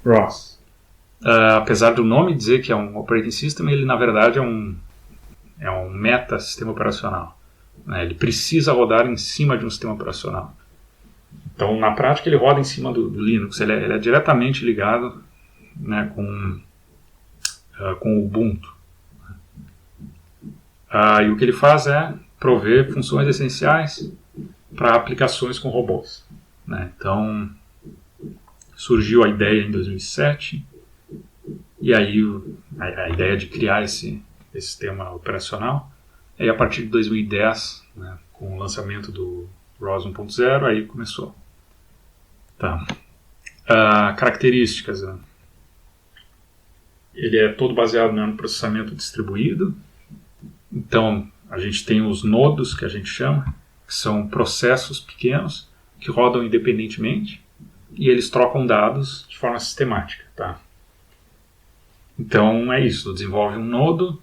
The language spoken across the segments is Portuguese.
ROS. Apesar do nome dizer que é um operating system, ele na verdade é um meta-sistema operacional. Né? Ele precisa rodar em cima de um sistema operacional. Então, na prática, ele roda em cima do Linux. Ele é diretamente ligado, né, com o Ubuntu. E o que ele faz é prover funções essenciais para aplicações com robôs. Né? Então, surgiu a ideia em 2007, e aí a ideia de criar esse sistema operacional. E a partir de 2010, né, com o lançamento do ROS 1.0, aí começou. Tá. Características. Né? Ele é todo baseado no processamento distribuído. Então, a gente tem os nodos, que a gente chama, que são processos pequenos que rodam independentemente e eles trocam dados de forma sistemática. Tá? Então, é isso. Desenvolve um nodo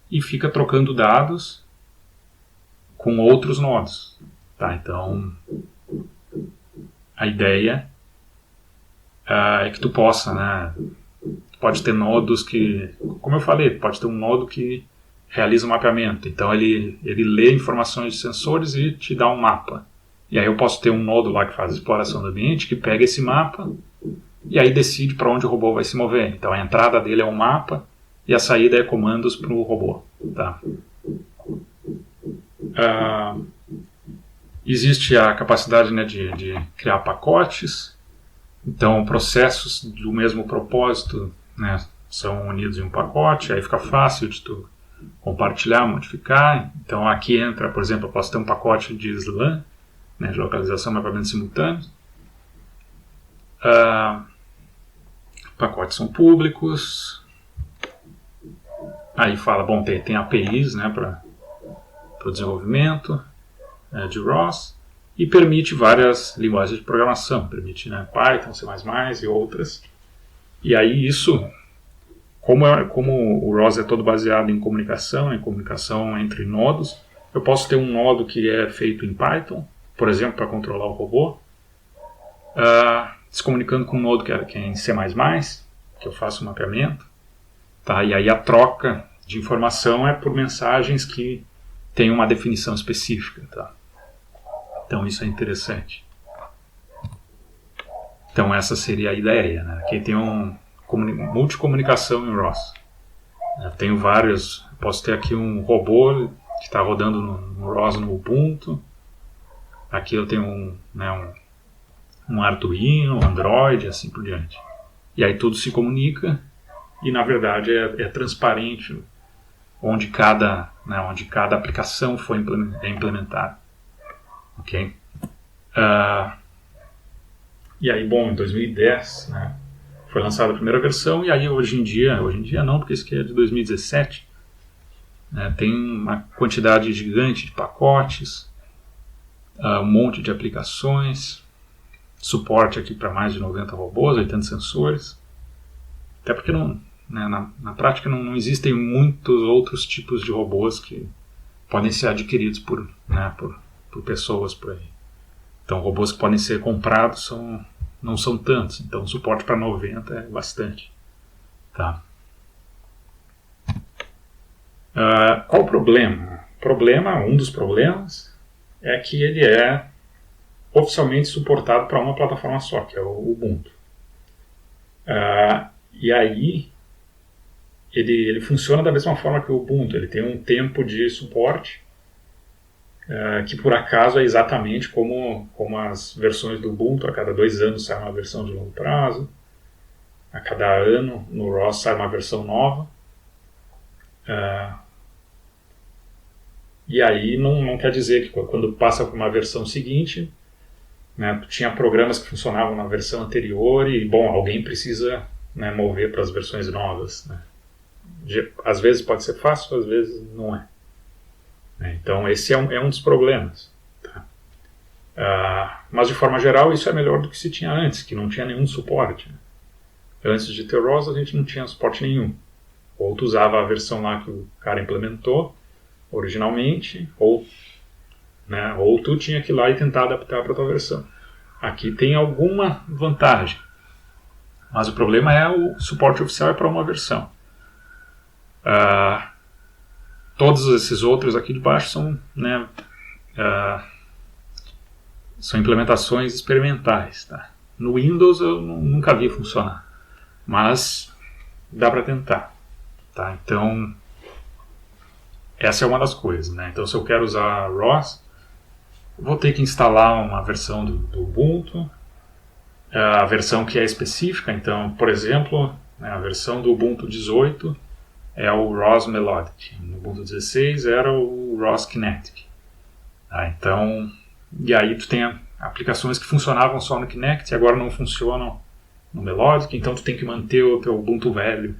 e fica trocando dados com outros nodos. Tá? Então, a ideia é que tu possa, né? Pode ter nodos que, como eu falei, pode ter um nodo que realiza um mapeamento. Então ele lê informações de sensores e te dá um mapa. E aí eu posso ter um nodo lá que faz exploração do ambiente, que pega esse mapa e aí decide para onde o robô vai se mover. Então a entrada dele é um mapa e a saída é comandos para o robô. Tá? Existe a capacidade, né, de criar pacotes. Então processos do mesmo propósito, né, são unidos em um pacote, aí fica fácil de tu compartilhar, modificar. Então aqui entra, por exemplo, eu posso ter um pacote de SLAM, né, de localização e mapeamento simultâneo. Pacotes são públicos. Aí fala, bom, tem APIs, né, para o desenvolvimento de ROS e permite várias linguagens de programação. Permite, né, Python, C++ e outras. E aí isso, como o ROS é todo baseado em comunicação entre nodos, eu posso ter um nodo que é feito em Python, por exemplo, para controlar o robô, se comunicando com um nodo que é em C++, que eu faço o mapeamento. Tá? E aí a troca de informação é por mensagens que têm uma definição específica. Tá? Então isso é interessante. Então essa seria a ideia. Né? Aqui tem multicomunicação em ROS. Eu tenho vários. Posso ter aqui um robô que está rodando no ROS no Ubuntu. Aqui eu tenho um Arduino, um Android, assim por diante. E aí tudo se comunica e na verdade é transparente onde cada aplicação foi implementada. Ok? E aí, bom, em 2010, né, foi lançada a primeira versão, e aí hoje em dia não, porque isso aqui é de 2017, né, tem uma quantidade gigante de pacotes, um monte de aplicações, suporte aqui para mais de 90 robôs, 80 sensores, até porque na prática não existem muitos outros tipos de robôs que podem ser adquiridos por pessoas por aí. Então, robôs que podem ser comprados não são tantos. Então, o suporte para 90 é bastante. Tá? Qual o problema? Um dos problemas é que ele é oficialmente suportado para uma plataforma só, que é o Ubuntu. E aí, ele funciona da mesma forma que o Ubuntu. Ele tem um tempo de suporte que por acaso é exatamente como as versões do Ubuntu. A cada 2 anos sai uma versão de longo prazo, a cada ano no ROS sai uma versão nova, e aí não quer dizer que quando passa para uma versão seguinte, né, tinha programas que funcionavam na versão anterior e, bom, alguém precisa, né, mover para as versões novas, né. Às vezes pode ser fácil, às vezes não é. Então esse é um dos problemas. Tá? Mas de forma geral isso é melhor do que se tinha antes, que não tinha nenhum suporte. Antes de ter ROS a gente não tinha suporte nenhum. Ou tu usava a versão lá que o cara implementou originalmente, ou tu tinha que ir lá e tentar adaptar para a tua versão. Aqui tem alguma vantagem. Mas o problema é o suporte oficial é para uma versão. Todos esses outros aqui de baixo são, né, são implementações experimentais. Tá? No Windows eu nunca vi funcionar, mas dá para tentar. Tá? Então, essa é uma das coisas. Né? Então, se eu quero usar ROS, vou ter que instalar uma versão do Ubuntu, a versão que é específica. Então, por exemplo, né, a versão do Ubuntu 18 é o ROS Melodic. No Ubuntu 16 era o ROS Kinetic. Tá? Então, e aí tu tem aplicações que funcionavam só no Kinect e agora não funcionam no Melodic, então tu tem que manter o teu Ubuntu velho,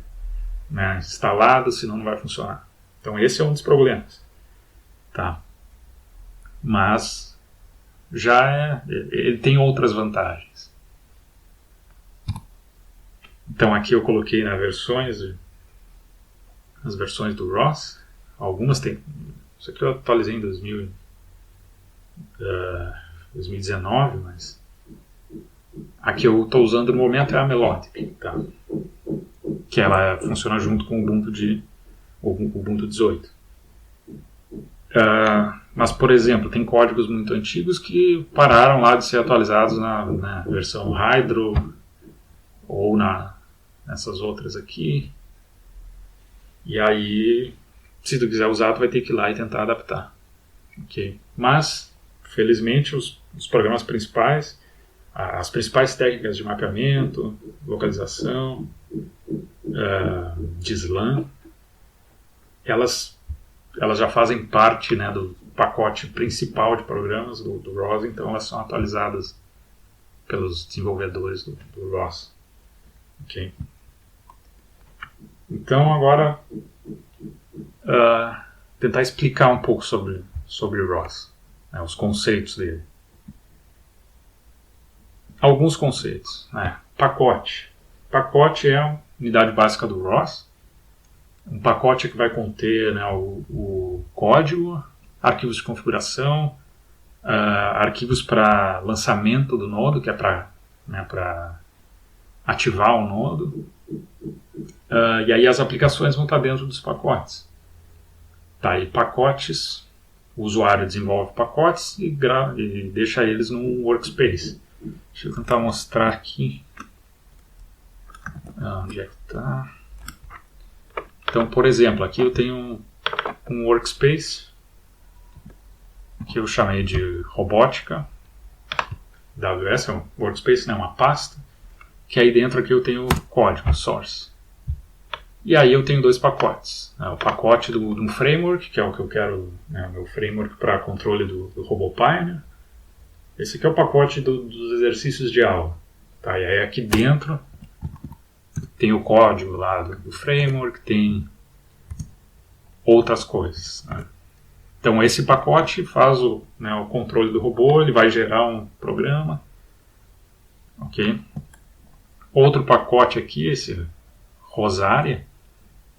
né, instalado, senão não vai funcionar. Então esse é um dos problemas. Tá? Mas ele tem outras vantagens. Então aqui eu coloquei nas versões, as versões do ROS. Algumas tem. Isso aqui eu atualizei em 2019, mas a que eu estou usando no momento é a Melodic, tá? Que ela funciona junto com o Ubuntu 18. Mas, por exemplo, tem códigos muito antigos que pararam lá de ser atualizados na versão Hydro ou nessas outras aqui. E aí, se tu quiser usar, tu vai ter que ir lá e tentar adaptar. Okay? Mas, felizmente, os programas principais, as principais técnicas de mapeamento, localização, de SLAM, elas já fazem parte, né, do pacote principal de programas do ROS, então elas são atualizadas pelos desenvolvedores do ROS. Okay? Então agora tentar explicar um pouco sobre o ROS, né, os conceitos dele. Alguns conceitos. Né? Pacote. Pacote é a unidade básica do ROS. Um pacote que vai conter, né, o código, arquivos de configuração, arquivos para lançamento do nodo, que é para ativar o nodo. E aí as aplicações vão estar dentro dos pacotes. Tá, e pacotes, o usuário desenvolve pacotes e deixa eles num workspace. Deixa eu tentar mostrar aqui. Onde é que está? Então, por exemplo, aqui eu tenho um workspace que eu chamei de robótica. AWS é um workspace, né, uma pasta. Que aí dentro aqui eu tenho o código, source. E aí eu tenho dois pacotes. Né, o pacote de um framework, que é o que eu quero, né, o meu framework para controle do RoboPioneer. Esse aqui é o pacote dos exercícios de aula. Tá, e aí aqui dentro tem o código lá do framework, tem outras coisas. Né? Então esse pacote faz o controle do robô, ele vai gerar um programa. Ok? Outro pacote aqui, esse Rosaria,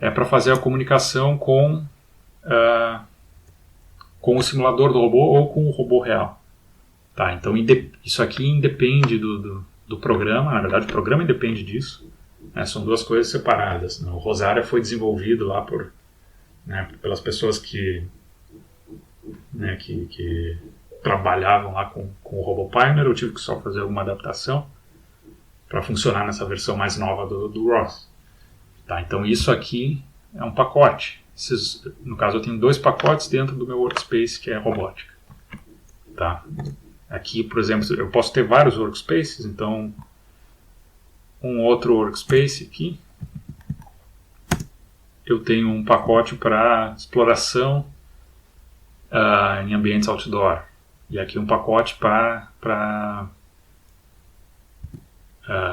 é para fazer a comunicação com o simulador do robô ou com o robô real. Tá, então isso aqui independe do programa, na verdade o programa independe disso. São duas coisas separadas. Né? O Rosaria foi desenvolvido lá pelas pessoas que trabalhavam lá com o RoboPioneer. Eu tive que só fazer alguma adaptação para funcionar nessa versão mais nova do ROS. Tá, então isso aqui é um pacote. No caso eu tenho dois pacotes dentro do meu workspace que é robótica. Tá? Aqui, por exemplo, eu posso ter vários workspaces, então um outro workspace aqui, eu tenho um pacote para exploração em ambientes outdoor. E aqui um pacote para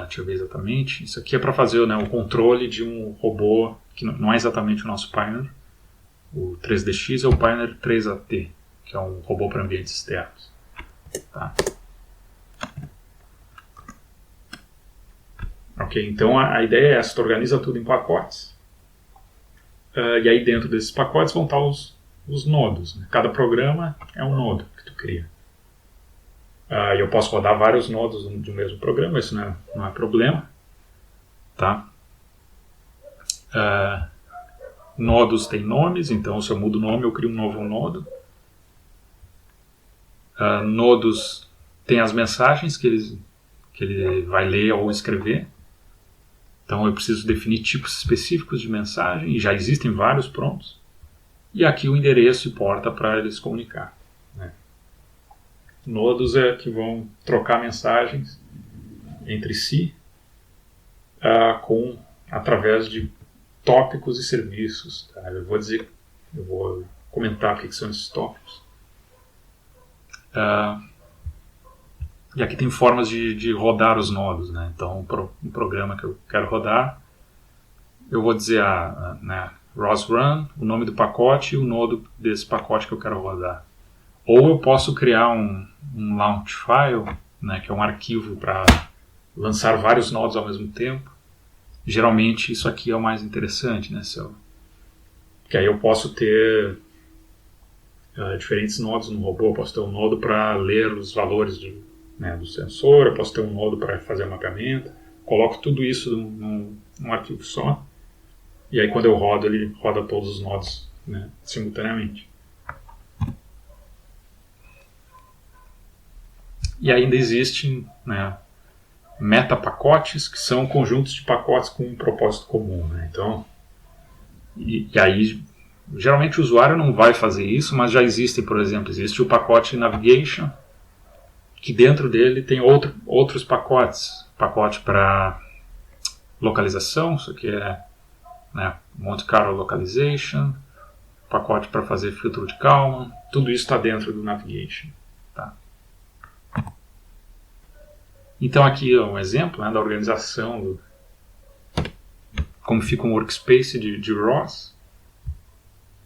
deixa eu ver exatamente. Isso aqui é para fazer, né, o controle de um robô que não é exatamente o nosso Pioneer. O 3DX é o Pioneer 3AT, que é um robô para ambientes externos. Tá? Ok, então a ideia é essa, tu organiza tudo em pacotes, e aí dentro desses pacotes vão estar os nodos. Né? Cada programa é um nodo que tu cria. E eu posso rodar vários nodos de um mesmo programa, isso não é problema. tá? Nodos têm nomes, então se eu mudo o nome eu crio um novo nodo. Nodos têm as mensagens que ele vai ler ou escrever. Então eu preciso definir tipos específicos de mensagem, e já existem vários prontos. E aqui o endereço e porta para eles comunicar, né? Nodos é que vão trocar mensagens entre si através de tópicos e serviços, tá? Eu vou comentar o que são esses tópicos. E aqui tem formas de rodar os nodos, né? Então, um programa que eu quero rodar, eu vou dizer né, ROS-run, o nome do pacote e o nodo desse pacote que eu quero rodar. Ou eu posso criar um launch file, né, que é um arquivo para lançar vários nodos ao mesmo tempo. Geralmente isso aqui é o mais interessante, né? Porque aí eu posso ter diferentes nodos no robô. Eu posso ter um nodo para ler os valores do sensor, eu posso ter um nodo para fazer mapeamento. Coloco tudo isso num arquivo só, e aí quando eu rodo, ele roda todos os nodos, né, simultaneamente. E ainda existem, né, metapacotes, que são conjuntos de pacotes com um propósito comum, né? Então, e aí geralmente o usuário não vai fazer isso, mas já existe, por exemplo, existe o pacote Navigation, que dentro dele tem outros pacotes. Pacote para localização, isso aqui é, né, Monte Carlo Localization, pacote para fazer filtro de Kalman, tudo isso está dentro do Navigation. Tá? Então aqui é um exemplo, né, da organização, como fica um workspace de ROS.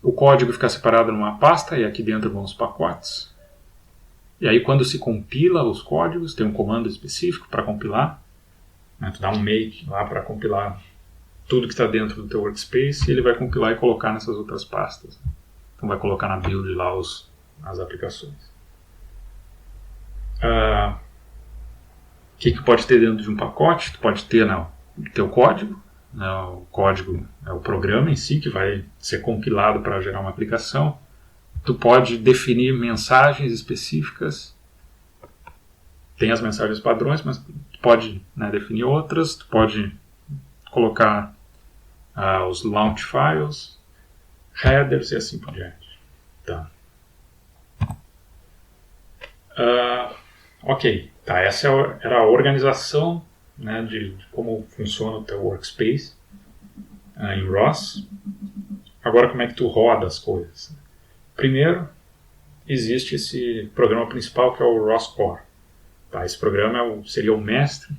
O código fica separado numa pasta e aqui dentro vão os pacotes. E aí quando se compila os códigos, tem um comando específico para compilar, né, tu dá um make lá para compilar tudo que está dentro do teu workspace, e ele vai compilar e colocar nessas outras pastas. Então vai colocar na build lá as aplicações. O que pode ter dentro de um pacote? Tu pode ter o teu código, né, o código é o programa em si que vai ser compilado para gerar uma aplicação. Tu pode definir mensagens específicas. Tem as mensagens padrões, mas tu pode, né, definir outras. Tu pode colocar os launch files, headers e assim por diante. Tá. Ok, tá, essa era a organização, né, de como funciona o teu workspace em ROS. Agora, como é que tu roda as coisas? Primeiro, existe esse programa principal que é o ROS Core. Tá, esse programa seria o mestre,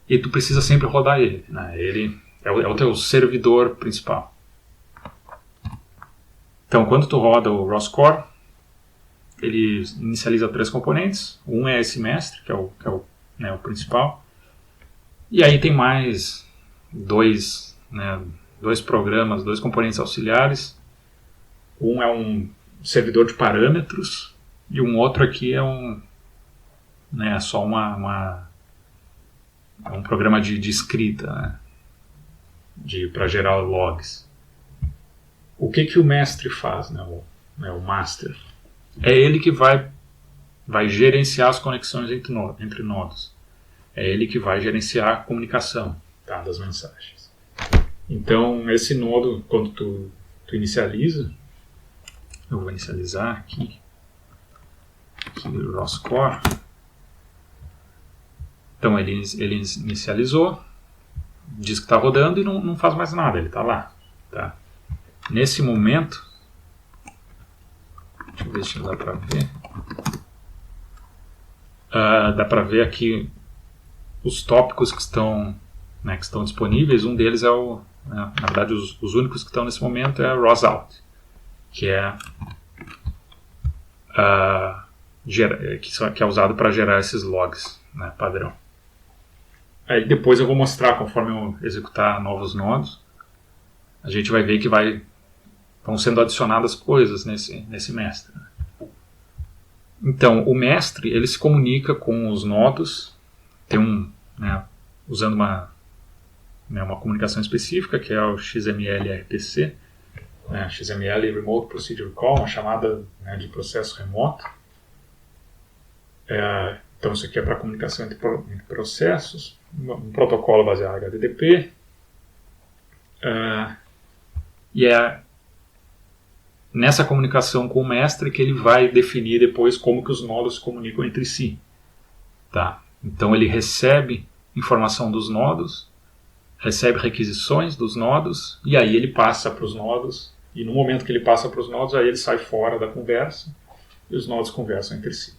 e tu precisa sempre rodar ele, né? Ele é o teu servidor principal. Então, quando tu roda o ROS Core, ele inicializa 3 componentes. Um é esse mestre, que é o principal. E aí tem mais dois programas, 2 componentes auxiliares. Um é um servidor de parâmetros e um outro aqui é só um programa de escrita, né, para gerar logs. O que o mestre faz, né, o master? É ele que vai gerenciar as conexões entre nodos. É ele que vai gerenciar a comunicação, tá, das mensagens. Então, esse nodo, quando tu inicializa, eu vou inicializar aqui o ROS Core. Então, ele inicializou, diz que está rodando e não faz mais nada, ele está lá. Tá? Nesse momento, deixa eu ver se dá para ver. Dá para ver aqui os tópicos que estão disponíveis. Um deles na verdade, os únicos que estão nesse momento é ROSOut, que é que é usado para gerar esses logs, né, padrão. Aí depois eu vou mostrar, conforme eu executar novos nodos, a gente vai ver que vão sendo adicionadas coisas nesse mestre. Então, o mestre ele se comunica com os nodos, tem né, usando uma comunicação específica, que é o XML-RPC, né, XML Remote Procedure Call, uma chamada, né, de processo remoto. Então isso aqui é para comunicação entre processos, um protocolo baseado em HTTP, e é nessa comunicação com o mestre que ele vai definir depois como que os nodos se comunicam entre si. Tá? Então ele recebe informação dos nodos, recebe requisições dos nodos, e aí ele passa para os nodos, e no momento que ele passa para os nodos, aí ele sai fora da conversa, e os nodos conversam entre si.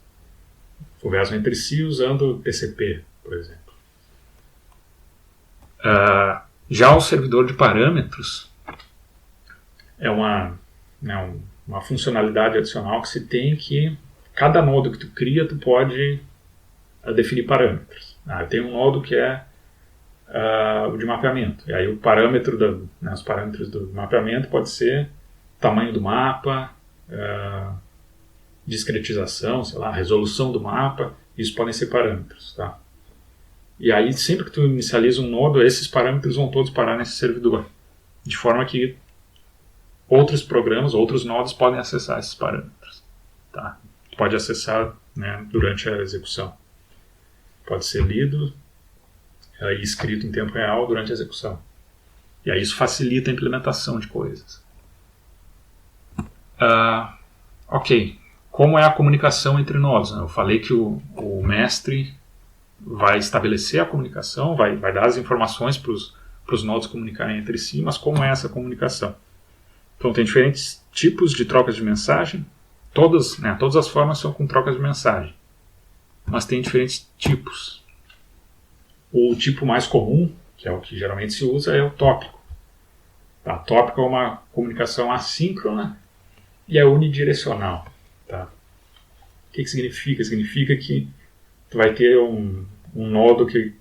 Conversam entre si usando TCP, por exemplo. Já o servidor de parâmetros é uma funcionalidade adicional que se tem, que cada nodo que tu cria, tu pode definir parâmetros. Eu tenho um nodo que é o de mapeamento. E aí o parâmetro os parâmetros do mapeamento pode ser tamanho do mapa, discretização, sei lá, resolução do mapa. Isso podem ser parâmetros, tá? E aí sempre que tu inicializa um nodo, esses parâmetros vão todos parar nesse servidor, de forma que outros programas, outros nodos podem acessar esses parâmetros, tá? Tu pode acessar, né, durante a execução. Pode ser lido e escrito em tempo real durante a execução. E aí isso facilita a implementação de coisas. Ok. Como é a comunicação entre nodos? Eu falei que o mestre vai estabelecer a comunicação, vai dar as informações para os nodos comunicarem entre si, mas como é essa comunicação? Então tem diferentes tipos de trocas de mensagem, todas as formas são com trocas de mensagem, mas tem diferentes tipos. O tipo mais comum, que é o que geralmente se usa, é o tópico. Tá? Tópico é uma comunicação assíncrona e é unidirecional. Tá? O que significa? Significa que tu vai ter um nodo que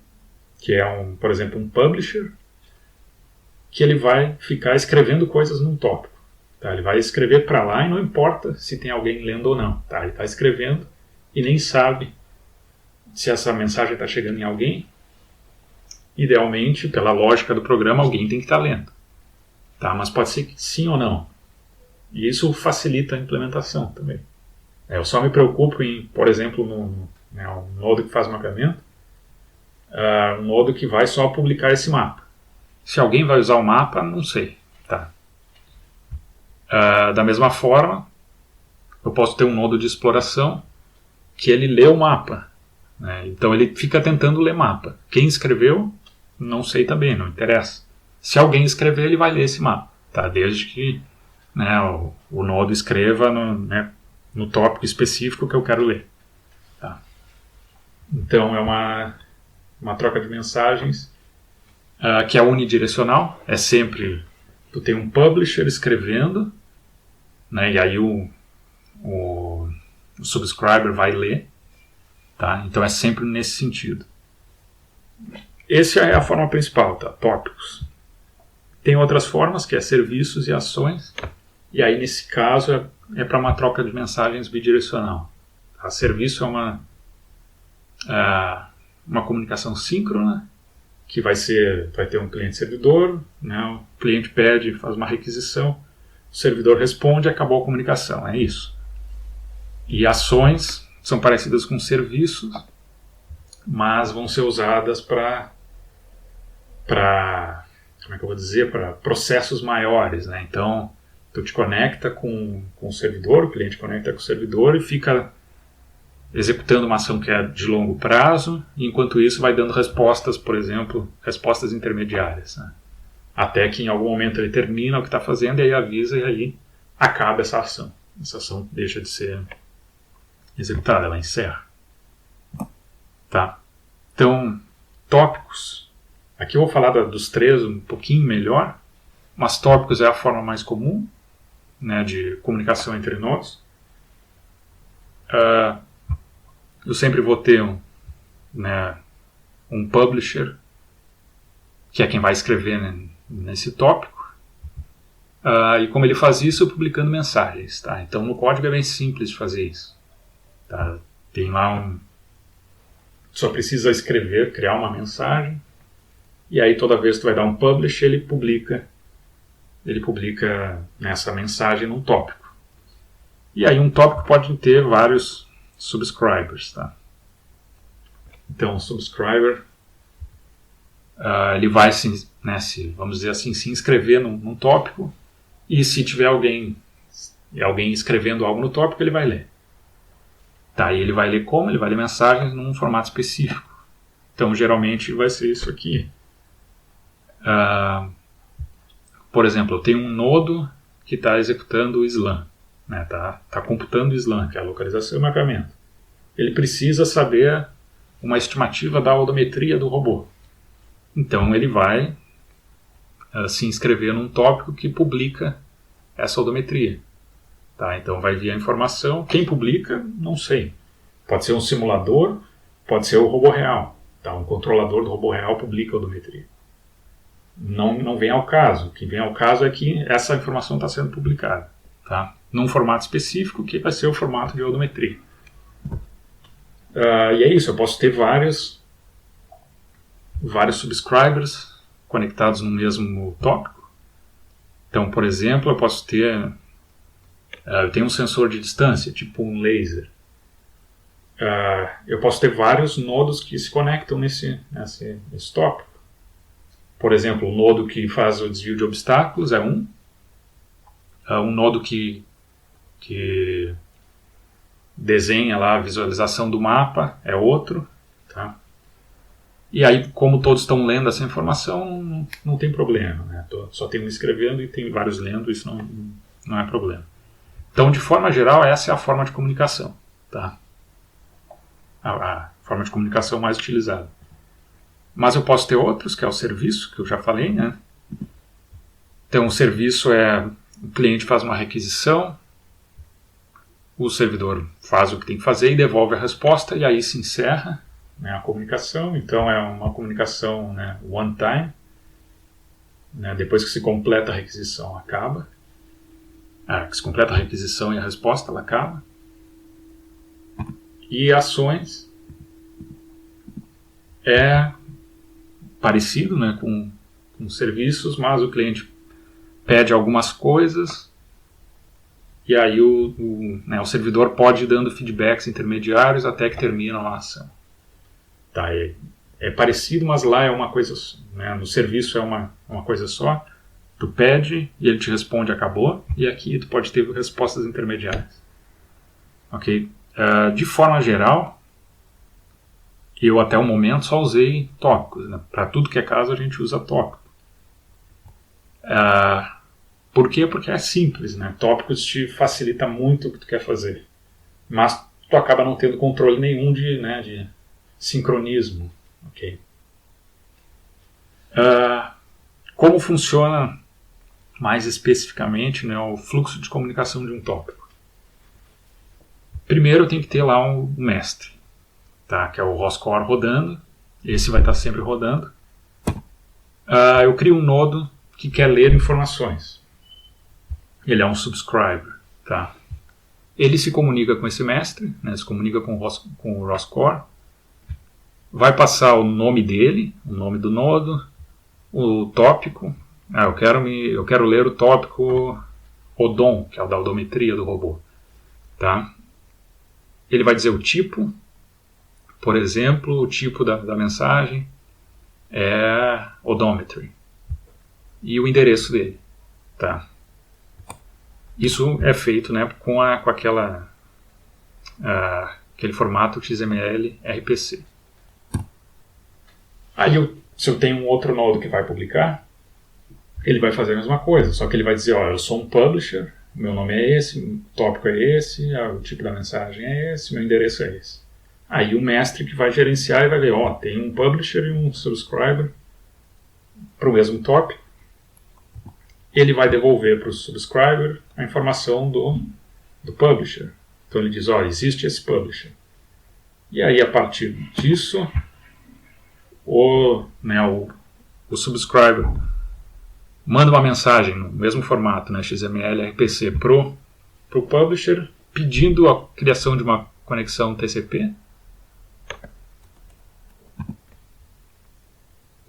é, por exemplo, um publisher, que ele vai ficar escrevendo coisas num tópico. Tá? Ele vai escrever para lá e não importa se tem alguém lendo ou não. Tá? Ele está escrevendo e nem sabe se essa mensagem está chegando em alguém. Idealmente, pela lógica do programa, alguém tem que estar lendo. Tá? Mas pode ser que sim ou não. E isso facilita a implementação também. Eu só me preocupo em, por exemplo, um nodo que faz mapeamento, um nodo que vai só publicar esse mapa. Se alguém vai usar o mapa, não sei. Tá? Da mesma forma, eu posso ter um nodo de exploração que ele lê o mapa. Né? Então ele fica tentando ler mapa. Quem escreveu, não sei também, não interessa. Se alguém escrever, ele vai ler esse mapa. Tá? Desde que, né, o nodo escreva no tópico específico que eu quero ler. Tá? Então é uma troca de mensagens que é unidirecional. É sempre, tu tem um publisher escrevendo, né, e aí o subscriber vai ler. Tá? Então é sempre nesse sentido. Essa é a forma principal, tá? Tópicos. Tem outras formas, que é serviços e ações. E aí, nesse caso, é para uma troca de mensagens bidirecional. Tá? Serviço é uma comunicação síncrona, que vai ter um cliente-servidor, né? O cliente pede, faz uma requisição, o servidor responde e acabou a comunicação. É isso. E ações são parecidas com serviços, mas vão ser usadas para como é que eu vou dizer, para processos maiores, né? Então, tu te conecta com o servidor, o cliente conecta com o servidor e fica executando uma ação que é de longo prazo, e enquanto isso vai dando respostas, por exemplo, respostas intermediárias, né? Até que em algum momento ele termina o que está fazendo e aí avisa e aí acaba essa ação. Essa ação deixa de ser executada, ela encerra. Tá? Então, tópicos. Aqui eu vou falar dos três um pouquinho melhor, mas tópicos é a forma mais comum, né, de comunicação entre nodos. Eu sempre vou ter um publisher, que é quem vai escrever, né, nesse tópico. E como ele faz isso? Publicando mensagens. Tá? Então no código é bem simples de fazer isso. Tá? Tem lá só precisa escrever, criar uma mensagem, e aí toda vez que tu vai dar um publish, ele publica essa mensagem num tópico. E aí um tópico pode ter vários subscribers, tá? Então o subscriber ele vai, vamos dizer assim, se inscrever num tópico, e se tiver alguém escrevendo algo no tópico, ele vai ler. Tá, e ele vai ler como? Ele vai ler mensagens num formato específico. Então, geralmente, vai ser isso aqui. Por exemplo, eu tenho um nodo que está executando o slam. Né, tá computando o slam, que é a localização e mapeamento. Ele precisa saber uma estimativa da odometria do robô. Então, ele vai se inscrever num tópico que publica essa odometria. Tá, então vai vir a informação. Quem publica, não sei. Pode ser um simulador, pode ser o robô real. Tá, um controlador do robô real publica a odometria. Não vem ao caso. O que vem ao caso é que essa informação está sendo publicada. Tá, num formato específico, que vai ser o formato de odometria. E é isso, eu posso ter vários subscribers conectados no mesmo tópico. Então, por exemplo, eu posso ter... eu tenho um sensor de distância, tipo um laser. Eu posso ter vários nodos que se conectam nesse tópico. Por exemplo, o nodo que faz o desvio de obstáculos é um. Um nodo que desenha lá a visualização do mapa é outro. Tá? E aí, como todos estão lendo essa informação, não tem problema. Né? Só tem um escrevendo e tem vários lendo, isso não é problema. Então, de forma geral, essa é a forma de comunicação. Tá? A forma de comunicação mais utilizada. Mas eu posso ter outros, que é o serviço, que eu já falei. Né? Então, o serviço o cliente faz uma requisição, o servidor faz o que tem que fazer e devolve a resposta, e aí se encerra, né, a comunicação. Então, é uma comunicação, né, one time. Né, depois que se completa a requisição, acaba. Que se completa a requisição e a resposta, ela acaba. E ações é parecido, né, com serviços, mas o cliente pede algumas coisas e aí o servidor pode ir dando feedbacks intermediários até que termina a ação. Tá, é parecido, mas lá é uma coisa, né, no serviço é uma coisa só. Tu pede e ele te responde, acabou, e aqui tu pode ter respostas intermediárias. Ok? De forma geral, eu até o momento só usei tópicos. Né? Para tudo que é caso a gente usa tópico. Por quê? Porque é simples. Né? Tópicos te facilita muito o que tu quer fazer. Mas tu acaba não tendo controle nenhum de sincronismo. Ok? Como funciona mais especificamente, né, o fluxo de comunicação de um tópico? Primeiro eu tenho que ter lá um mestre, tá, que é o ROS-Core rodando. Esse vai estar sempre rodando. Eu crio um nodo que quer ler informações. Ele é um subscriber. Tá? Ele se comunica com esse mestre, né, se comunica com o ROS-Core, vai passar o nome dele, o nome do nodo, o tópico. Eu quero ler o tópico odom, que é o da odometria do robô. Tá? Ele vai dizer o tipo, por exemplo, o tipo da mensagem é odometry. E o endereço dele. Tá? Isso é feito, né, com aquele formato XML RPC. Aí, se eu tenho um outro nodo que vai publicar, ele vai fazer a mesma coisa, só que ele vai dizer, eu sou um publisher, meu nome é esse, o tópico é esse, o tipo da mensagem é esse, meu endereço é esse. Aí o mestre que vai gerenciar e vai ver, tem um publisher e um subscriber para o mesmo tópico. Ele vai devolver para o subscriber a informação do publisher. Então ele diz, existe esse publisher. E aí a partir disso, o subscriber manda uma mensagem no mesmo formato, né, XML, RPC, pro publisher, pedindo a criação de uma conexão TCP.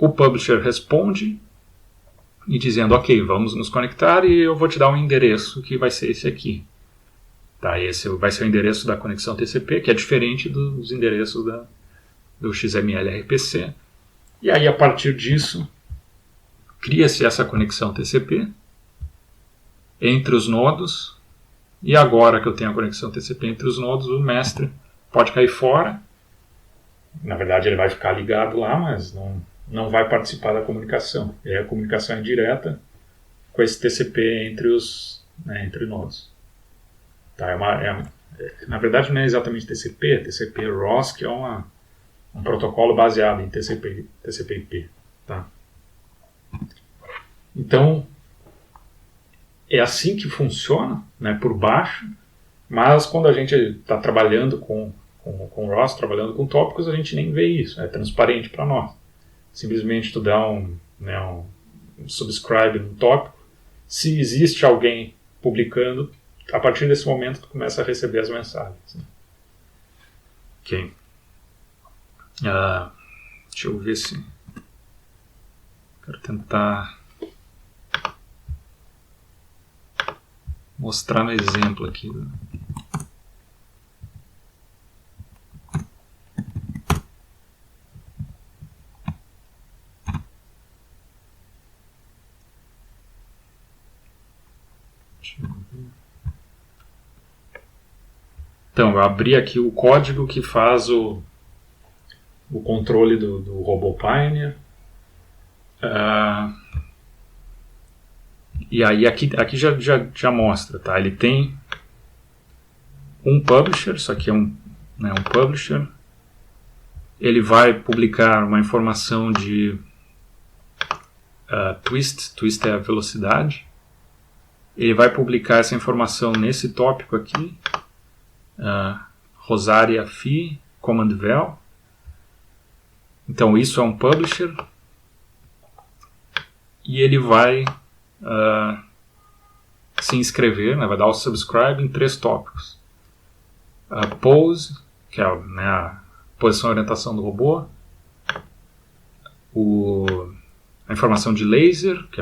o publisher responde e dizendo, ok, vamos nos conectar e eu vou te dar um endereço que vai ser esse aqui. Tá, esse vai ser o endereço da conexão TCP, que é diferente dos endereços do XML RPC. E aí, a partir disso, cria-se essa conexão TCP entre os nodos. E agora que eu tenho a conexão TCP entre os nodos, o mestre pode cair fora. Na verdade, ele vai ficar ligado lá, mas não vai participar da comunicação. E aí a comunicação é direta com esse TCP entre nodos. Tá, na verdade, não é exatamente TCP, TCP ROS, que é um protocolo baseado em TCP/IP. Tá? Então, é assim que funciona, né, por baixo, mas quando a gente está trabalhando com ROS, trabalhando com tópicos, a gente nem vê isso, é transparente para nós. Simplesmente tu dá um subscribe no tópico, se existe alguém publicando, a partir desse momento tu começa a receber as mensagens. Né? Ok. Deixa eu ver se... Quero tentar mostrar no exemplo aqui. Deixa eu ver. Então, eu abri aqui o código que faz o controle do robô Pioneer. E aí aqui já mostra, tá? Ele tem um publisher, isso aqui é um publisher. Ele vai publicar uma informação de twist é a velocidade. Ele vai publicar essa informação nesse tópico aqui, Rosaria Phi, Command Vel. Então isso é um publisher. E ele vai se inscrever, né, vai dar o subscribe em 3 tópicos. Pose, que é a posição e orientação do robô. A informação de laser, que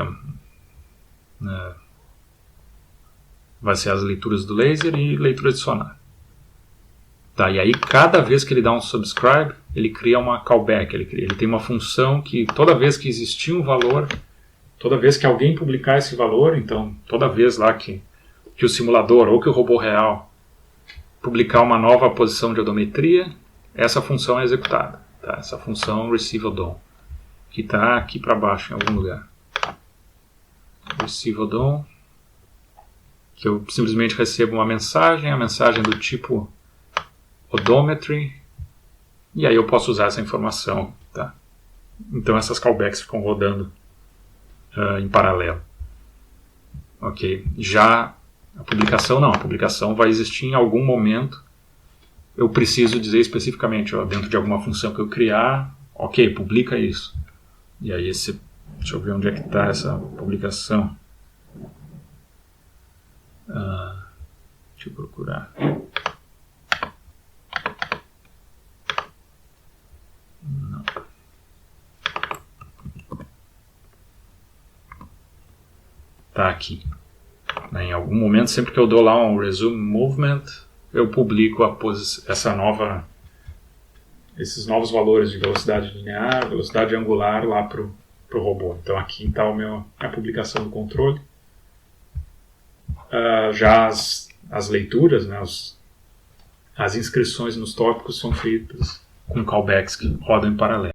vai ser as leituras do laser e leitura de sonar. Tá, e aí cada vez que ele dá um subscribe, ele cria uma callback, ele tem uma função que toda vez que existir um valor, toda vez que alguém publicar esse valor, então toda vez lá que o simulador ou que o robô real publicar uma nova posição de odometria, essa função é executada. Tá? Essa função receive odom, que está aqui para baixo em algum lugar. Receive odom, que eu simplesmente recebo uma mensagem, a mensagem do tipo odometry, e aí eu posso usar essa informação. Tá? Então essas callbacks ficam rodando em paralelo. Ok. Já a publicação não. A publicação vai existir em algum momento. Eu preciso dizer especificamente, dentro de alguma função que eu criar, ok, publica isso. E aí deixa eu ver onde é que está essa publicação. Deixa eu procurar. Não. Tá aqui. Em algum momento, sempre que eu dou lá um resume movement, eu publico esses novos valores de velocidade linear, velocidade angular lá para o robô. Então aqui está a publicação do controle. Já as leituras, né, as inscrições nos tópicos são feitas com callbacks que rodam em paralelo.